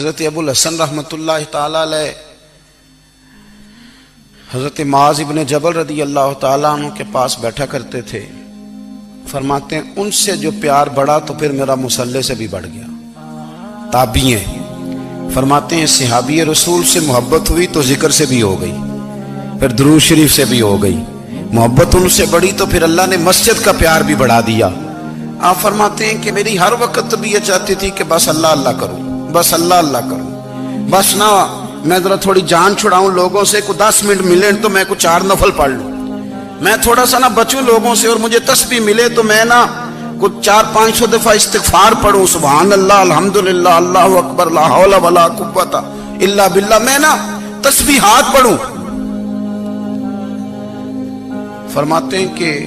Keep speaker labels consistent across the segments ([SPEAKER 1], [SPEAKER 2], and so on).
[SPEAKER 1] حضرت ابو الحسن رحمتullah تعالی علیہ حضرت معاذ ابن جبل رضی اللہ تعالیٰ عنہ کے پاس بیٹھا کرتے تھے. فرماتے ہیں ان سے جو پیار بڑھا تو پھر میرا مصلی سے بھی بڑھ گیا. تابعی ہیں. فرماتے ہیں صحابی رسول سے محبت ہوئی تو ذکر سے بھی ہو گئی, پھر درود شریف سے بھی ہو گئی. محبت ان سے بڑھی تو پھر اللہ نے مسجد کا پیار بھی بڑھا دیا. آپ فرماتے ہیں کہ میری ہر وقت طبیعت چاہتی تھی کہ بس اللہ اللہ کروں, بس اللہ اللہ کروں, بس نہ میں ذرا تھوڑی جان چھڑاؤں لوگوں سے, کو 10 منٹ ملے تو میں کو 4 نفل پڑھ لوں, میں تھوڑا سا نہ بچوں لوگوں سے, اور مجھے تسبیح ملے تو میں نہ کچھ 400-500 دفعہ استغفار پڑھوں, سبحان اللہ الحمدللہ اللہ اکبر لا حول ولا قوت الا باللہ, میں نہ تسبیحات پڑھوں. فرماتے ہیں کہ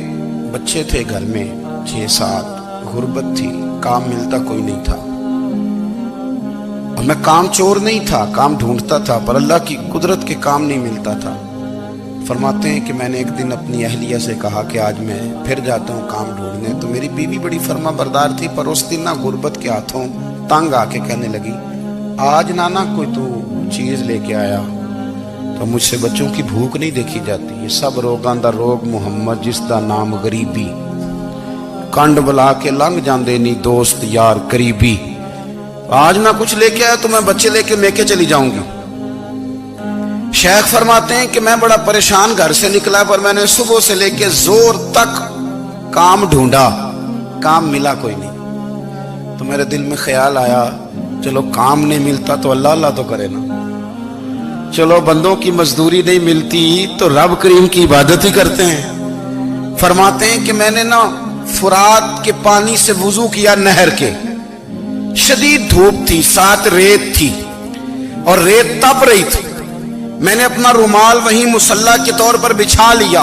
[SPEAKER 1] بچے تھے گھر میں 6-7, غربت تھی, کام ملتا کوئی نہیں تھا, اور میں کام چور نہیں تھا, کام ڈھونڈتا تھا, پر اللہ کی قدرت کے کام نہیں ملتا تھا. فرماتے ہیں کہ میں نے ایک دن اپنی اہلیہ سے کہا کہ آج میں پھر جاتا ہوں کام ڈھونڈنے. تو میری بیوی بڑی فرما بردار تھی, پر اس دن نہ غربت کے ہاتھوں تنگ آ کے کہنے لگی آج نانا کوئی تو چیز لے کے آیا, تو مجھ سے بچوں کی بھوک نہیں دیکھی جاتی. یہ سب روگاں دا روگ محمد جس دا نام غریبی, کنڈ بلا کے لنگ جاندے نہیں دوست یار قریبی. آج نہ کچھ لے کے آیا تو میں بچے لے کے میکے چلی جاؤں گی. شیخ فرماتے ہیں کہ میں بڑا پریشان گھر سے نکلا, پر میں نے صبح سے لے کے زور تک کام ڈھونڈا, کام ملا کوئی نہیں. تو میرے دل میں خیال آیا چلو کام نہیں ملتا تو اللہ اللہ تو کرے نا, چلو بندوں کی مزدوری نہیں ملتی تو رب کریم کی عبادت ہی کرتے ہیں. فرماتے ہیں کہ میں نے نا فرات کے پانی سے وضو کیا, نہر کے, شدید دھوپ تھی, ساتھ ریت تھی اور ریت تپ رہی تھی. میں نے اپنا رومال وہیں مصلی کے طور پر بچھا لیا,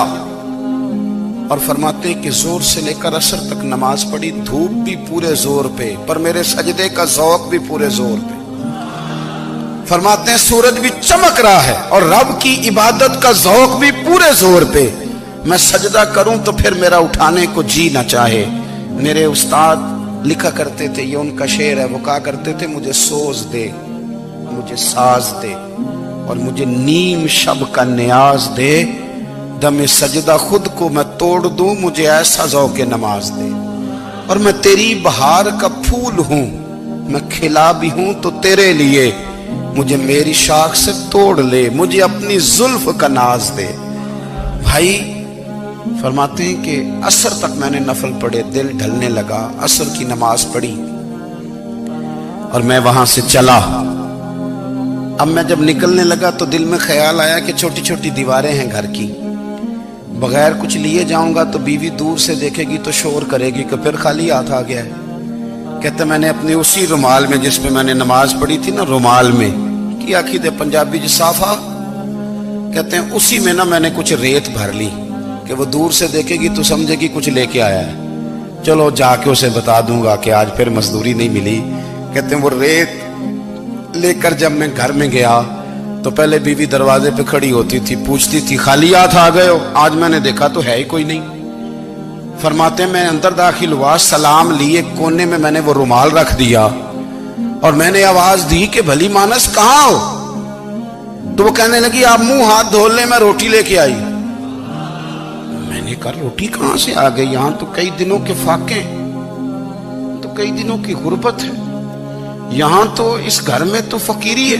[SPEAKER 1] اور فرماتے ہیں کہ زور سے لے کر عصر تک نماز پڑھی. دھوپ بھی پورے زور پہ, پر میرے سجدے کا ذوق بھی پورے زور پہ. فرماتے ہیں سورج بھی چمک رہا ہے اور رب کی عبادت کا ذوق بھی پورے زور پہ. میں سجدہ کروں تو پھر میرا اٹھانے کو جی نہ چاہے. میرے استاد لکھا کرتے تھے, یہ ان کا شعر ہے, وہ کہا کرتے تھے مجھے سوز دے, مجھے ساز دے, اور مجھے نیم شب کا نیاز دے, دم سجدہ خود کو میں توڑ دوں, مجھے ایسا ذوق نماز دے. اور میں تیری بہار کا پھول ہوں, میں کھلا بھی ہوں تو تیرے لیے, مجھے میری شاخ سے توڑ لے, مجھے اپنی زلف کا ناز دے. بھائی فرماتے ہیں کہ عصر تک میں نے نفل پڑھے, دل ڈھلنے لگا, عصر کی نماز پڑھی اور میں وہاں سے چلا. اب میں جب نکلنے لگا تو دل میں خیال آیا کہ چھوٹی چھوٹی دیواریں ہیں گھر کی, بغیر کچھ لیے جاؤں گا تو بیوی دور سے دیکھے گی تو شور کرے گی کہ پھر خالی ہاتھ آ گیا ہے. کہتے میں نے اپنے اسی رومال میں جس میں میں نے نماز پڑھی تھی نا, رومال میں کی آخی دے پنجابی جسافہ کہتے ہیں, اسی میں نا میں نے کچھ ریت بھر لی کہ وہ دور سے دیکھے گی تو سمجھے گی کچھ لے کے آیا ہے, چلو جا کے اسے بتا دوں گا کہ آج پھر مزدوری نہیں ملی. کہتے ہیں وہ ریت لے کر جب میں گھر میں گیا تو پہلے بیوی دروازے پہ کھڑی ہوتی تھی, پوچھتی تھی خالی ہاتھ آ گئے ہو, آج میں نے دیکھا تو ہے ہی کوئی نہیں. فرماتے ہیں میں اندر داخل ہوا, سلام لیے, کونے میں نے وہ رومال رکھ دیا اور میں نے آواز دی کہ بھلی مانس کہاں ہو؟ تو وہ کہنے لگی آپ منہ ہاتھ دھو لیں, میں روٹی لے کے آئی. میں نے کہا روٹی کہاں سے آ گئی, یہاں تو کئی دنوں کے فاقے, تو کئی دنوں کی غربت ہے, یہاں تو اس گھر میں تو فقیری ہے.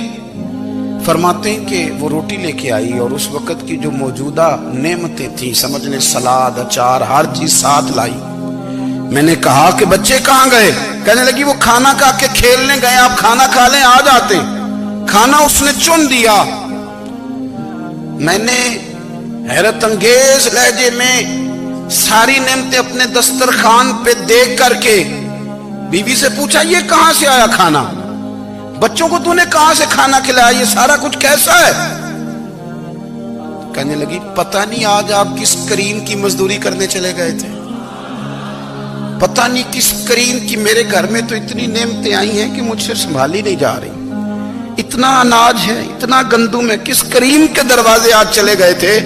[SPEAKER 1] فرماتے ہیں کہ وہ روٹی لے کے آئی اور اس وقت کی جو موجودہ نعمتیں تھیں, سمجھ لیں سلاد اچار ہر چیز ساتھ لائی. میں نے کہا کہ بچے کہاں گئے؟ کہنے لگی وہ کھانا کھا کے کھیلنے گئے, آپ کھانا کھا لیں آ جاتے. کھانا اس نے چن دیا. میں نے حیرت انگیز لہجے میں ساری نعمتیں اپنے دسترخوان پہ دیکھ کر کے بیوی سے پوچھا یہ کہاں سے آیا کھانا, بچوں کو تو نے کہاں سے کھانا کھلایا, یہ سارا کچھ کیسا ہے؟ کہنے لگی پتہ نہیں آج آپ کس کریم کی مزدوری کرنے چلے گئے تھے, پتہ نہیں کس کریم کی, میرے گھر میں تو اتنی نعمتیں آئی ہیں کہ مجھ سے سنبھالی نہیں جا رہی, اتنا اناج ہے, اتنا گندم ہے, کس کریم کے دروازے آج چلے گئے تھے.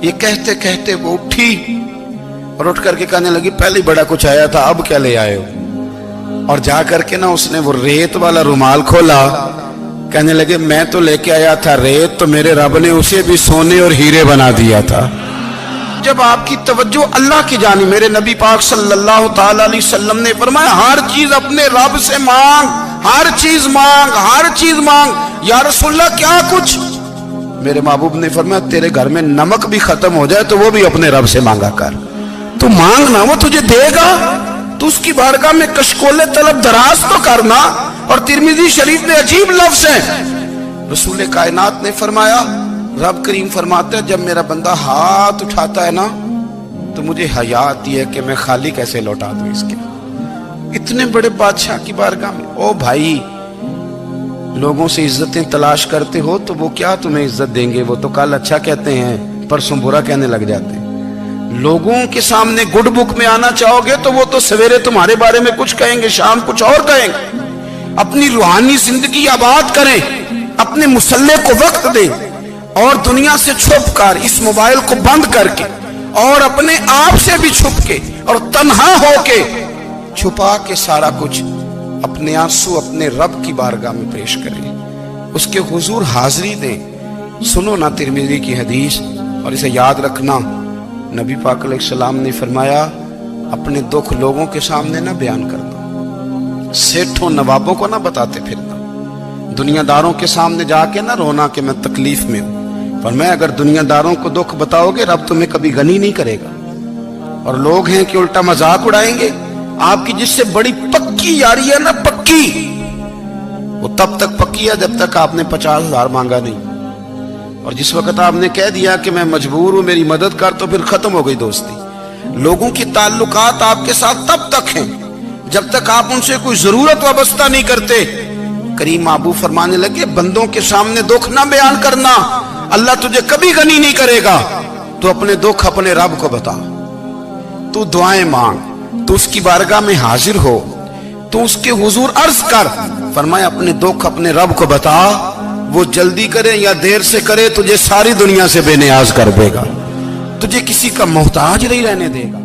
[SPEAKER 1] یہ کہتے کہتے وہ اٹھی اور اٹھ کر کے کہنے لگی پہلے بڑا کچھ آیا تھا, اب کیا لے آئے ہو؟ اور جا کر کے نا اس نے وہ ریت والا رومال کھولا کہنے لگے میں تو لے کے آیا تھا ریت، تو میرے رب نے اسے بھی سونے اور ہیرے بنا دیا تھا۔ جب آپ کی توجہ اللہ کی جانب، میرے نبی پاک صلی اللہ تعالی علیہ وسلم نے فرمایا ہر چیز اپنے رب سے مانگ، ہر چیز مانگ، ہر چیز مانگ۔ یا رسول اللہ کیا کچھ؟ میرے محبوب نے فرمایا تیرے گھر میں نمک بھی ختم ہو جائے تو وہ بھی اپنے رب سے مانگا کر، تو مانگنا وہ تجھے دے گا، تو اس کی بارگاہ میں کشکول طلب دراز تو کرنا۔ اور ترمذی شریف میں عجیب لفظ ہے، رسول کائنات نے فرمایا، رب کریم فرماتا ہے جب میرا بندہ ہاتھ اٹھاتا ہے نا تو مجھے حیا آتی ہے کہ میں خالی کیسے لوٹا دوں اس کے۔ اتنے بڑے بادشاہ کی بارگاہ میں، او بھائی لوگوں سے عزتیں تلاش کرتے ہو تو وہ کیا تمہیں عزت دیں گے؟ وہ تو کل اچھا کہتے ہیں پرسوں برا کہنے لگ جاتے ہیں۔ لوگوں کے سامنے گڈ بک میں آنا چاہو گے تو وہ تو سویرے تمہارے بارے میں کچھ کہیں گے، شام کچھ اور کہیں گے۔ اپنی روحانی زندگی آباد کریں، اپنے مسلح کو وقت دیں، اور دنیا سے چھپ کر اس موبائل کو بند کر کے اور اپنے آپ سے بھی چھپ کے اور تنہا ہو کے چھپا کے سارا کچھ اپنے آنسو اپنے رب کی بارگاہ میں پیش کریں، اس کے حضور حاضری دیں۔ سنو نا ترمذی کی حدیث، اور اسے یاد رکھنا، نبی پاک علیہ السلام نے فرمایا اپنے دکھ لوگوں کے سامنے نہ بیان کرنا، سیٹھوں نوابوں کو نہ بتاتے پھرنا، دنیا داروں کے سامنے جا کے نہ رونا کہ میں تکلیف میں ہوں۔ فرمایا اگر دنیا داروں کو دکھ بتاؤ گے رب تمہیں کبھی غنی نہیں کرے گا، اور لوگ ہیں کہ الٹا مذاق اڑائیں گے۔ آپ کی جس سے بڑی پکی یاری ہے نا، پکی، وہ تب تک پکی ہے جب تک آپ نے 50,000 مانگا نہیں، اور جس وقت آپ نے کہہ دیا کہ میں مجبور ہوں میری مدد کر تو پھر ختم ہو گئی دوستی۔ لوگوں کی تعلقات آپ کے ساتھ تب تک ہیں جب تک آپ ان سے کوئی ضرورت وابستہ نہیں کرتے۔ کریم محبوب فرمانے لگے بندوں کے سامنے دکھ نہ بیان کرنا، اللہ تجھے کبھی غنی نہیں کرے گا، تو اپنے دکھ اپنے رب کو بتا، تو دعائیں مانگ، تو اس کی بارگاہ میں حاضر ہو، تو اس کے حضور عرض کر۔ فرمایا اپنے دکھ اپنے رب کو بتا، وہ جلدی کرے یا دیر سے کرے تجھے ساری دنیا سے بے نیاز کر دے گا، تجھے کسی کا محتاج نہیں رہنے دے گا۔